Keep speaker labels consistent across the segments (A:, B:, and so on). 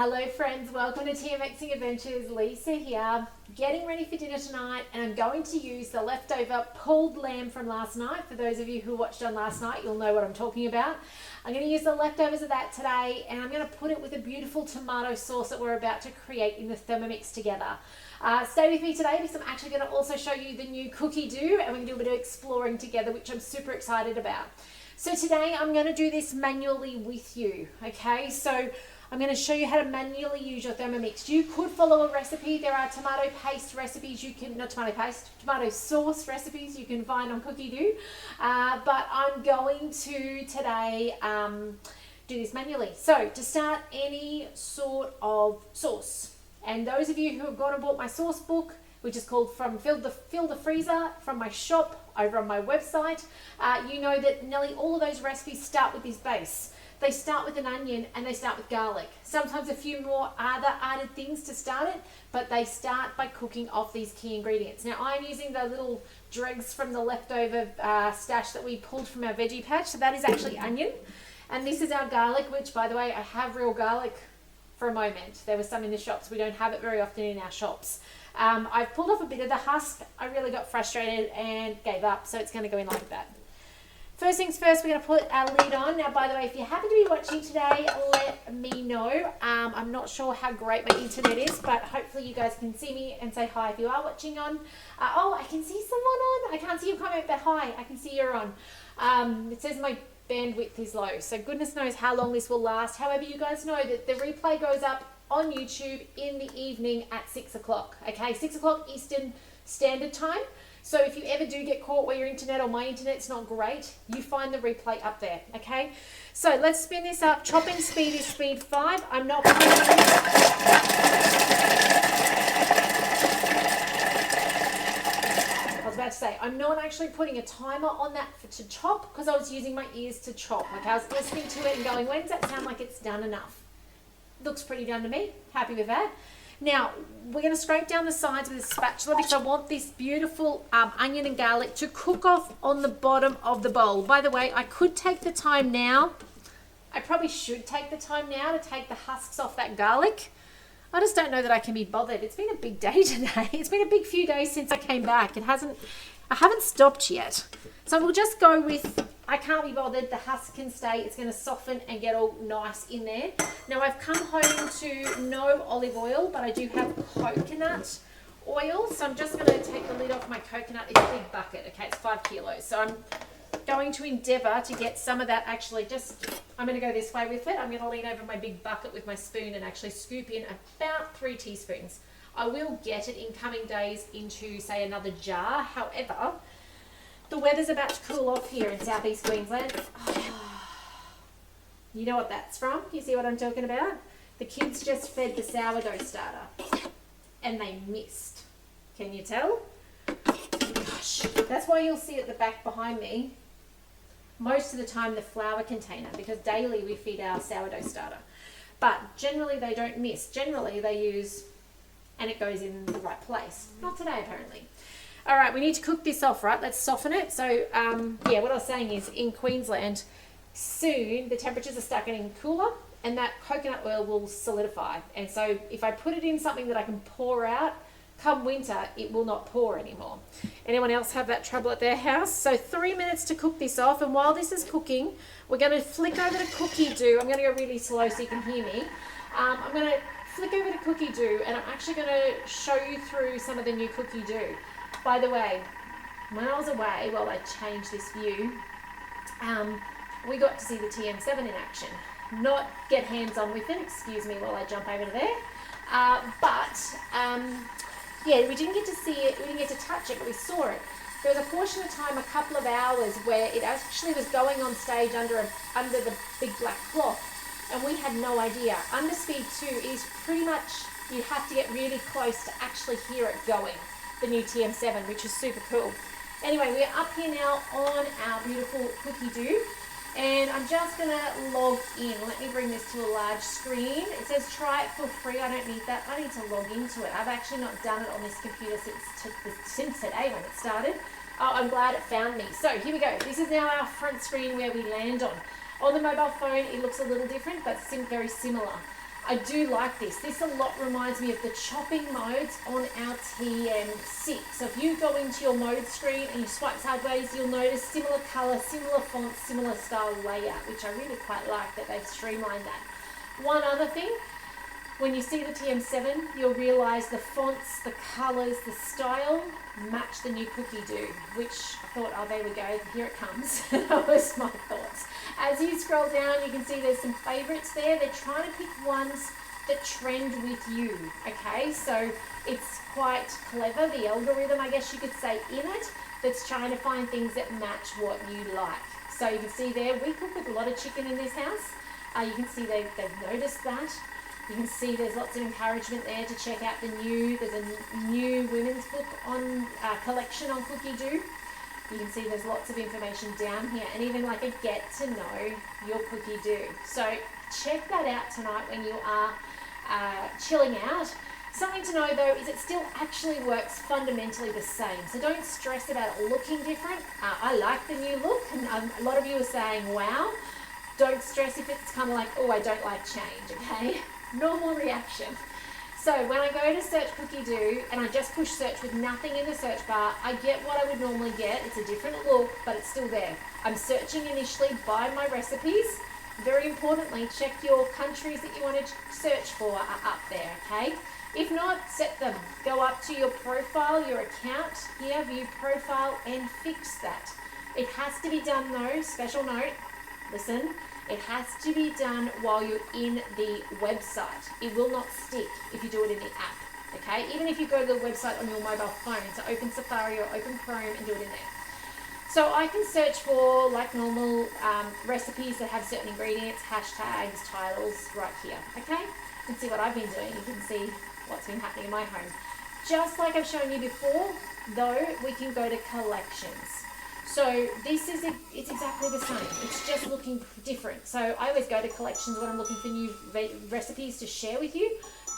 A: Hello friends, welcome to TMXing Adventures. Lisa here, getting ready for dinner tonight, and I'm going to use the leftover pulled lamb from last night. For those of you who watched on last night, you'll know what I'm talking about. I'm going to use the leftovers of that today, and I'm going to put it with a beautiful tomato sauce that we're about to create in the Thermomix together. Stay with me today because I'm actually going to also show you the new Cookidoo, and we're going to do a bit of exploring together, which I'm super excited about. So today I'm going to do this manually with you, okay? So I'm going to show you how to manually use your Thermomix. You could follow a recipe. There are tomato paste recipes you can, not tomato paste, tomato sauce recipes you can find on Cookidoo. But I'm going to today do this manually. So to start any sort of sauce, and those of you who have gone and bought my sauce book, which is called From Fill the Freezer from my shop over on my website, you know that nearly all of those recipes start with this base. They start with an onion and they start with garlic. Sometimes a few more other added things to start it, but they start by cooking off these key ingredients. Now I'm using the little dregs from the leftover stash that we pulled from our veggie patch. So that is actually onion. And this is our garlic, which by the way, I have real garlic for a moment. There was some in the shops. We don't have it very often in our shops. I've pulled off a bit of the husk. I really got frustrated and gave up. So it's going to go in like that. First things first, we're going to put our lid on. Now, by the way, if you happen to be watching today, let me know. I'm not sure how great my internet is, but hopefully you guys can see me and say hi if you are watching on. Oh, I can see someone on. I can't see your comment, but hi, I can see you're on. It says my bandwidth is low, so goodness knows how long this will last. However, you guys know that the replay goes up on YouTube in the evening at 6 o'clock, okay? 6 o'clock Eastern Standard Time. So if you ever do get caught where your internet or my internet's not great, you find the replay up there, okay? So let's spin this up. Chopping speed is speed 5. I'm not putting I was about to say, I'm not actually putting a timer on that to chop because I was using my ears to chop. Okay, I was listening to it and going, when does that sound like it's done enough? Looks pretty done to me. Happy with that. Now, we're going to scrape down the sides with a spatula because I want this beautiful onion and garlic to cook off on the bottom of the bowl. By the way, I could take the time now. I probably should take the time now to take the husks off that garlic. I just don't know that I can be bothered. It's been a big day today. It's been a big few days since I came back. I haven't stopped yet. So we'll just go with, I can't be bothered. The husk can stay. It's going to soften and get all nice in there. Now I've come home to no olive oil, but I do have coconut oil. So I'm just going to take the lid off my coconut. It's a big bucket. Okay, it's 5 kilos. So I'm going to endeavor to get some of that actually I'm going to go this way with it. I'm going to lean over my big bucket with my spoon and actually scoop in about 3 teaspoons. I will get it in coming days into, say, another jar. However, the weather's about to cool off here in southeast Queensland. Oh, you know what that's from? You see what I'm talking about? The kids just fed the sourdough starter and they missed. Can you tell? Gosh, that's why you'll see at the back behind me most of the time the flour container, because daily we feed our sourdough starter. But generally they don't miss. Generally they use, and it goes in the right place. Not today apparently. All right, we need to cook this off, right? Let's soften it. So, yeah, what I was saying is in Queensland, soon the temperatures are start getting cooler and that coconut oil will solidify. And so if I put it in something that I can pour out, come winter, it will not pour anymore. Anyone else have that trouble at their house? So 3 minutes to cook this off. And while this is cooking, we're going to flick over to Cookidoo. I'm going to go really slow so you can hear me. I'm going to flick over to Cookidoo and I'm actually going to show you through some of the new Cookidoo. By the way, when I was away, while I changed this view, we got to see the TM7 in action. Not get hands-on with it, excuse me while I jump over to there. Yeah, we didn't get to see it, we didn't get to touch it, but we saw it. There was a portion of time, a couple of hours, where it actually was going on stage under the big black cloth, and we had no idea. Under speed 2 is pretty much, you have to get really close to actually hear it going. The new TM7, which is super cool. Anyway, we're up here now on our beautiful Cookidoo, and I'm just gonna log in. Let me bring this to a large screen. It says try it for free. I don't need that. I need to log into it. I've actually not done it on this computer since today when it started. Oh, I'm glad it found me. So here we go. This is now our front screen where we land on. On the mobile phone, it looks a little different, but very similar. I do like this. This a lot reminds me of the chopping modes on our TM6. So if you go into your mode screen and you swipe sideways, you'll notice similar color, similar font, similar style layout, which I really quite like that they've streamlined that. One other thing, when you see the TM7, you'll realize the fonts, the colors, the style match the new Cookidoo, which I thought, oh, there we go, here it comes. That was my thoughts. As you scroll down, you can see there's some favorites there. They're trying to pick ones that trend with you, okay? So it's quite clever, the algorithm, I guess you could say, in it, that's trying to find things that match what you like. So you can see there, we cook with a lot of chicken in this house. You can see they've noticed that. You can see there's lots of encouragement there to check out there's a new women's book on collection on Cookidoo. You can see there's lots of information down here and even like a get to know your Cookidoo. So check that out tonight when you are chilling out. Something to know though is it still actually works fundamentally the same. So don't stress about it looking different. I like the new look and a lot of you are saying wow. Don't stress if it's kind of like, oh, I don't like change, okay? Normal reaction. So when I go to search Cookidoo and I just push search with nothing in the search bar, I get what I would normally get. It's a different look, but it's still there. I'm searching initially by my recipes. Very importantly, check your countries that you want to search for are up there, okay? If not, set them. Go up to your profile, your account, here, view profile, and fix that. It has to be done though, special note, listen, it has to be done while you're in the website. It will not stick if you do it in the app, okay? Even if you go to the website on your mobile phone, so open Safari or open Chrome and do it in there. So I can search for, like normal, recipes that have certain ingredients, hashtags, titles, right here, okay? You can see what I've been doing. You can see what's been happening in my home. Just like I've shown you before, though, we can go to collections. So this is, it's exactly the same. It's just looking different. So I always go to collections when I'm looking for new recipes to share with you.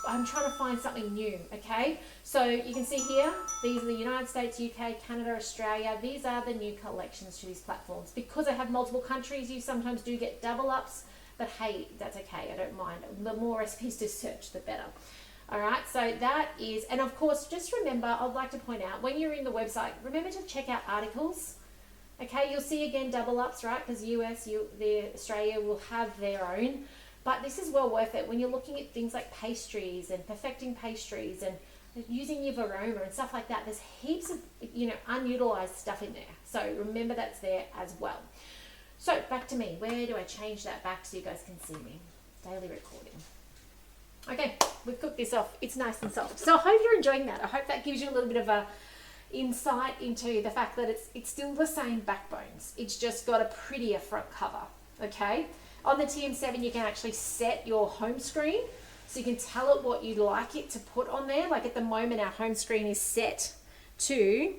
A: I'm trying to find something new, okay? So you can see here, these are the United States, UK, Canada, Australia. These are the new collections to these platforms. Because I have multiple countries, you sometimes do get double ups, but hey, that's okay, I don't mind. The more recipes to search, the better. All right, so that is, and of course, just remember, I'd like to point out, when you're in the website, remember to check out articles. Okay, you'll see again double ups, right? Because Australia will have their own. But this is well worth it when you're looking at things like pastries and perfecting pastries and using your aroma and stuff like that. There's heaps of, unutilized stuff in there. So remember that's there as well. So back to me. Where do I change that back so you guys can see me? Daily recording. Okay, we've cooked this off. It's nice and soft. So I hope you're enjoying that. I hope that gives you a little bit of a insight into the fact that it's still the same backbones. It's just got a prettier front cover, okay? On the TM7, you can actually set your home screen, so you can tell it what you'd like it to put on there. Like at the moment, our home screen is set to,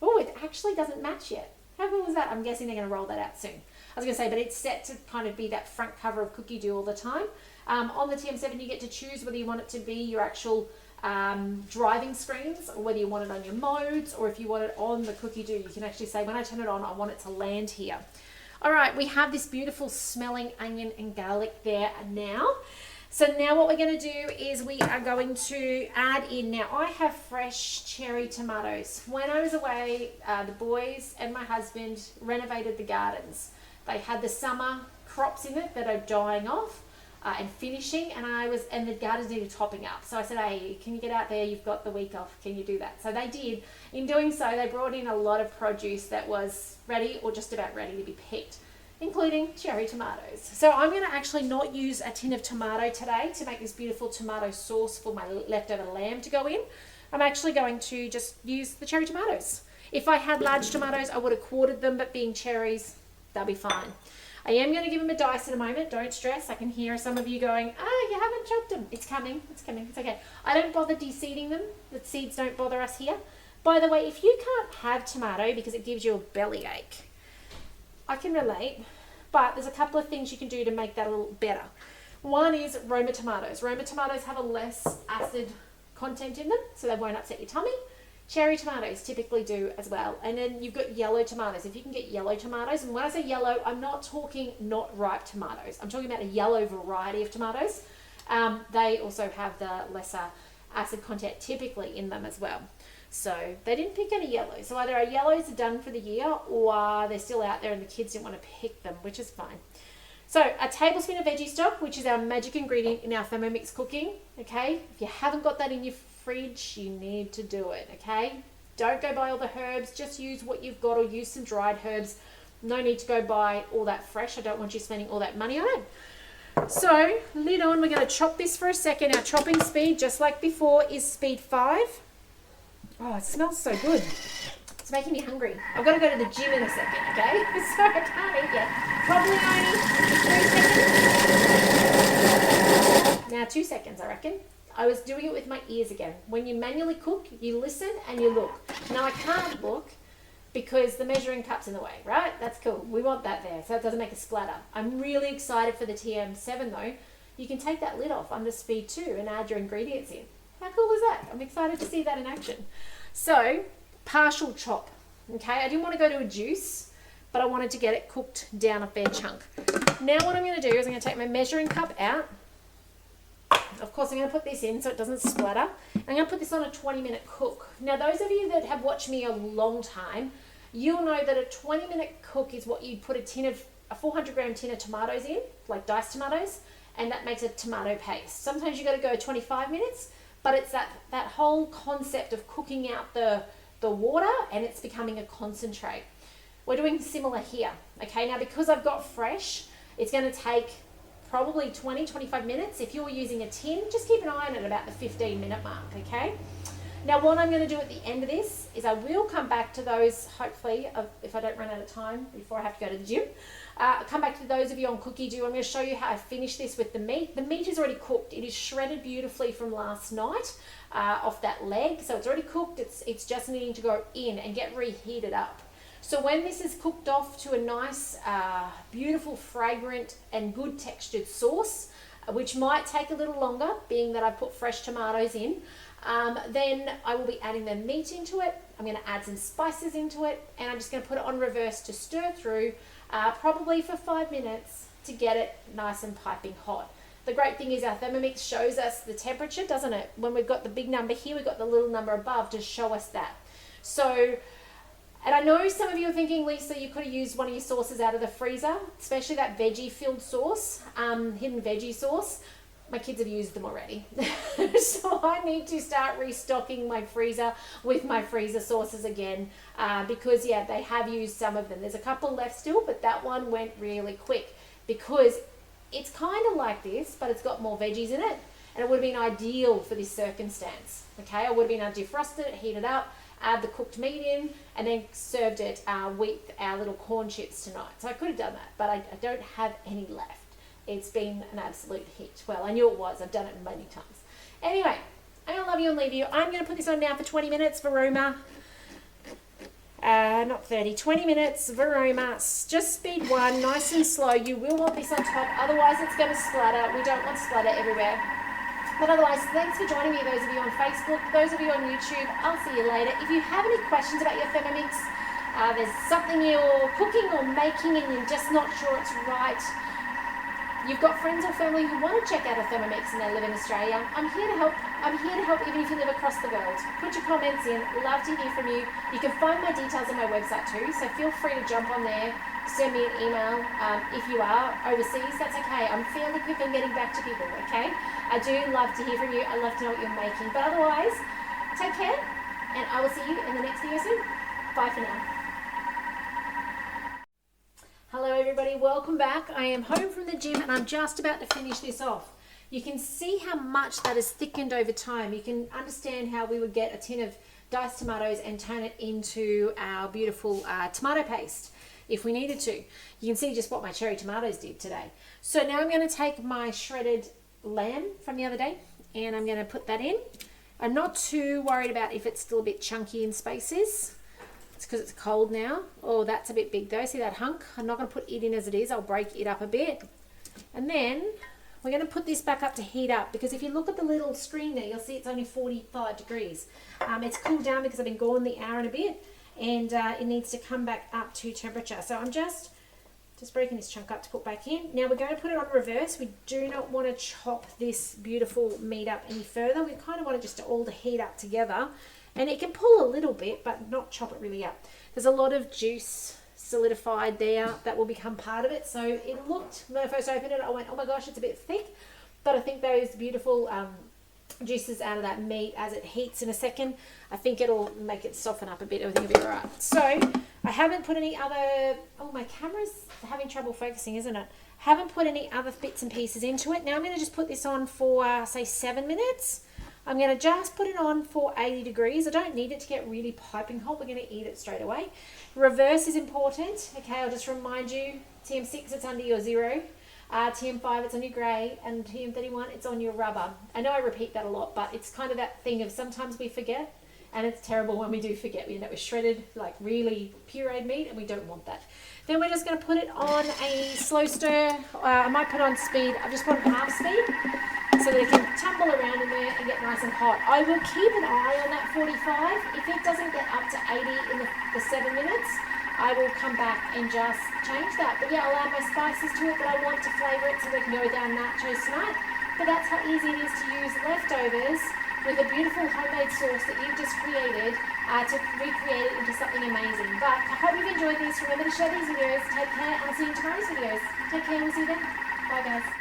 A: oh, it actually doesn't match yet. How cool was that? I'm guessing they're going to roll that out soon. I was going to say, but it's set to kind of be that front cover of Cookidoo all the time. On the TM7, you get to choose whether you want it to be your actual driving screens, or whether you want it on your modes, or if you want it on the Cookidoo, you can actually say, when I turn it on, I want it to land here. All right, we have this beautiful smelling onion and garlic there now. So now what we're going to do is we are going to add in, now I have fresh cherry tomatoes. When I was away, the boys and my husband renovated the gardens. They had the summer crops in it that are dying off. And finishing, and the gardens needed topping up. So I said, hey, can you get out there? You've got the week off. Can you do that? So they did. In doing so, they brought in a lot of produce that was ready or just about ready to be picked, including cherry tomatoes. So I'm going to actually not use a tin of tomato today to make this beautiful tomato sauce for my leftover lamb to go in. I'm actually going to just use the cherry tomatoes. If I had large tomatoes, I would have quartered them, but being cherries, they'll be fine. I am going to give them a dice in a moment. Don't stress. I can hear some of you going, you haven't chopped them. It's coming. It's coming. It's okay. I don't bother de-seeding them. The seeds don't bother us here. By the way, if you can't have tomato because it gives you a bellyache, I can relate, but there's a couple of things you can do to make that a little better. One is Roma tomatoes. Roma tomatoes have a less acid content in them, so they won't upset your tummy. Cherry tomatoes typically do as well. And then you've got yellow tomatoes. If you can get yellow tomatoes, and when I say yellow, I'm not talking not ripe tomatoes. I'm talking about a yellow variety of tomatoes. they also have the lesser acid content typically in them as well. So they didn't pick any yellows. So either our yellows are done for the year or they're still out there and the kids didn't want to pick them, which is fine. So a tablespoon of veggie stock, which is our magic ingredient in our Thermomix cooking, okay? If you haven't got that in your fridge, you need to do it, okay? Don't go buy all the herbs. Just use what you've got or use some dried herbs. No need to go buy all that fresh. I don't want you spending all that money on it. So lid on, we're going to chop this for a second. Our chopping speed, just like before, is speed 5. Oh, it smells so good. It's making me hungry. I've got to go to the gym in a second, okay? So I can't eat yet. Probably only 3 seconds. Now 2 seconds, I reckon. I was doing it with my ears again. When you manually cook, you listen and you look. Now I can't look because the measuring cup's in the way, right? That's cool. We want that there so it doesn't make a splatter. I'm really excited for the TM7 though. You can take that lid off under speed 2 and add your ingredients in. How cool is that? I'm excited to see that in action. So, partial chop. Okay, I didn't want to go to a juice, but I wanted to get it cooked down a fair chunk. Now what I'm going to do is I'm going to take my measuring cup out. Of course, I'm going to put this in so it doesn't splatter. I'm going to put this on a 20-minute cook. Now, those of you that have watched me a long time, you'll know that a 20-minute cook is what you'd put a 400-gram tin of tomatoes in, like diced tomatoes, and that makes a tomato paste. Sometimes you got to go 25 minutes. But it's that whole concept of cooking out the water and it's becoming a concentrate. We're doing similar here. Okay, now because I've got fresh, it's going to take probably 20-25 minutes. If you're using a tin, just keep an eye on it about the 15-minute mark, okay? Now what I'm going to do at the end of this is I will come back to those, hopefully, if I don't run out of time before I have to go to the gym. Come back to those of you on Cookidoo. I'm going to show you how I finish this with the meat. The meat is already cooked. It is shredded beautifully from last night off that leg. So it's already cooked. It's just needing to go in and get reheated up. So when this is cooked off to a nice, beautiful, fragrant and good textured sauce, which might take a little longer, being that I put fresh tomatoes in, then I will be adding the meat into it. I'm going to add some spices into it, and I'm just going to put it on reverse to stir through, probably for 5 minutes to get it nice and piping hot. The great thing is our Thermomix shows us the temperature, doesn't it? When we've got the big number here, we've got the little number above to show us that. So, and I know some of you are thinking, Lisa, you could have used one of your sauces out of the freezer, especially that veggie-filled sauce, hidden veggie sauce. My kids have used them already. So I need to start restocking my freezer with my freezer sauces again because, yeah, they have used some of them. There's a couple left still, but that one went really quick because it's kind of like this, but it's got more veggies in it, and it would have been ideal for this circumstance. Okay, I would have been able to defrost it, heat it up, add the cooked meat in, and then served it with our little corn chips tonight. So I could have done that, but I don't have any left. It's been an absolute hit. Well, I knew it was. I've done it many times. Anyway, I'm going to love you and leave you. I'm going to put this on now for 20 minutes, Varoma. Not 30, 20 minutes, Varoma. Just speed 1, nice and slow. You will want this on top, otherwise it's going to splatter. We don't want splatter everywhere. But otherwise, thanks for joining me, those of you on Facebook, those of you on YouTube. I'll see you later. If you have any questions about your Thermomix, there's something you're cooking or making and you're just not sure it's right, you've got friends or family who want to check out a Thermomix and they live in Australia, I'm here to help. I'm here to help even if you live across the world. Put your comments in. Love to hear from you. You can find my details on my website too, so feel free to jump on there, send me an email. If you are overseas, that's okay. I'm fairly quick on getting back to people, okay? I do love to hear from you. I love to know what you're making. But otherwise, take care, and I will see you in the next video soon. Bye for now. Hello everybody, welcome back. I am home from the gym and I'm just about to finish this off. You can see how much that has thickened over time. You can understand how we would get a tin of diced tomatoes and turn it into our beautiful tomato paste if we needed to. You can see just what my cherry tomatoes did today. So now I'm going to take my shredded lamb from the other day and I'm going to put that in. I'm not too worried about if it's still a bit chunky in spaces. It's because it's cold now. Oh, that's a bit big though. See that hunk? I'm not going to put it in as it is. I'll break it up a bit. And then we're going to put this back up to heat up because if you look at the little screen there, you'll see it's only 45 degrees. It's cooled down because I've been gone the hour and a bit and it needs to come back up to temperature. So I'm just Just breaking this chunk up to put back in. Now we're going to put it on reverse. We do not want to chop this beautiful meat up any further. We kind of want it just to all to heat up together. And it can pull a little bit, but not chop it really up. There's a lot of juice solidified there that will become part of it. So it looked, when I first opened it, I went, oh my gosh, it's a bit thick. But I think those beautiful juices out of that meat, as it heats in a second, I think it'll make it soften up a bit. Everything will be all right. So I haven't put any other, oh, my camera's having trouble focusing, isn't it? Haven't put any other bits and pieces into it. Now I'm going to just put this on for, say, 7 minutes. I'm going to just put it on for 80 degrees. I don't need it to get really piping hot. We're going to eat it straight away. Reverse is important. Okay, I'll just remind you, TM6, it's under your 0. TM5, it's on your grey, and TM31, it's on your rubber. I know I repeat that a lot, but it's kind of that thing of sometimes we forget, and it's terrible when we do forget. We end up with shredded, like really pureed meat, and we don't want that. Then we're just going to put it on a slow stir. I might put on speed. I've just put on half speed so that it can tumble around in there and get nice and hot. I will keep an eye on that 45. If it doesn't get up to 80 in the 7 minutes, I will come back and just change that. But yeah, I'll add my spices to it, but I want to flavour it so we can go down nachos tonight. But that's how easy it is to use leftovers with a beautiful homemade sauce that you've just created to recreate it into something amazing. But I hope you've enjoyed these. Remember to share these videos. Take care, and I'll see you in tomorrow's videos. Take care, we'll see you then. Bye guys.